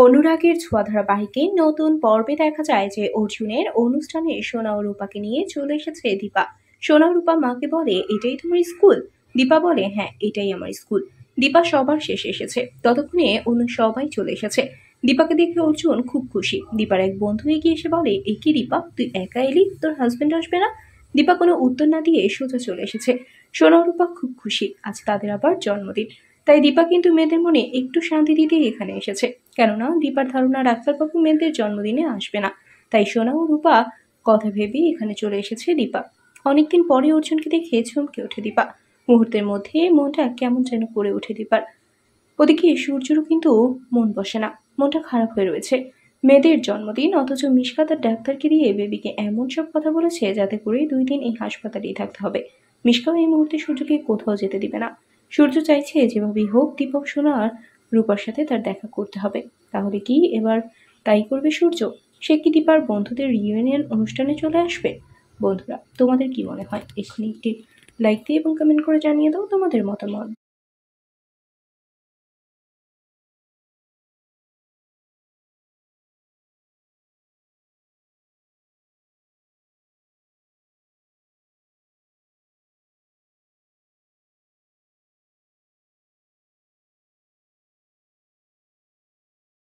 অনুরাগের ছোঁয়া ধারাবাহিকের নতুন পর্বে দেখা যায় যে অর্জুনের অনুষ্ঠানে সোনা ও রূপাকে নিয়ে চলে এসেছে দীপা। সোনা ও রূপা মাকে বলে, এটাই তোমার স্কুল? দীপা বলে, হ্যাঁ এটাই আমার স্কুল। দীপা সবার শেষে এসেছে, ততক্ষণে অন্য সবাই চলে এসেছে। দীপাকে দেখে অর্জুন খুব খুশি। দীপার এক বন্ধু এগিয়ে এসে বলে, এ কি দীপা, তুই একা এলি, তোর হাজবেন্ড আসবে না? দীপা কোনো উত্তর না দিয়ে সোজা চলে এসেছে। সোনা ও রূপা খুব খুশি, আজ তাদের আবার জন্মদিন। তাই দীপা কিন্তু মেয়েদের মনে একটু শান্তি দিতেই এখানে এসেছে। কেননা দীপার ধারণা ডাক্তারবাবু মেয়েদের জন্মদিনে আসবে না। তাই সোনা ও রূপা কথা ভেবেই এখানে চলে এসেছে দীপা। অনেকদিন পরে অর্জুনকে দেখে চমকে ওঠে দীপা। মুহূর্তের মধ্যে মনটা কেমন যেন করে ওঠে দীপার। ওদিকে সূর্যেরও কিন্তু মন বসে না, মনটা খারাপ হয়ে রয়েছে। মেয়েদের জন্মদিন, অথচ মিশকা তার ডাক্তারকে দিয়ে বেবিকে এমন সব কথা বলেছে যাতে করে 2 দিন এই হাসপাতালেই থাকতে হবে। মিশকাও এই মুহূর্তে সূর্যকে কোথাও যেতে দিবে না। সূর্য চাইছে যেভাবেই হোক দীপক সোনার রূপার সাথে তার দেখা করতে হবে। তাহলে কি এবার তাই করবে সূর্য? সে কি দীপার বন্ধুদের রিউনিয়ন অনুষ্ঠানে চলে আসবে? বন্ধুরা, তোমাদের কি মনে হয়? এক্ষুনি একটি লাইক দিয়ে এবং কমেন্ট করে জানিয়ে দাও তোমাদের মতামত।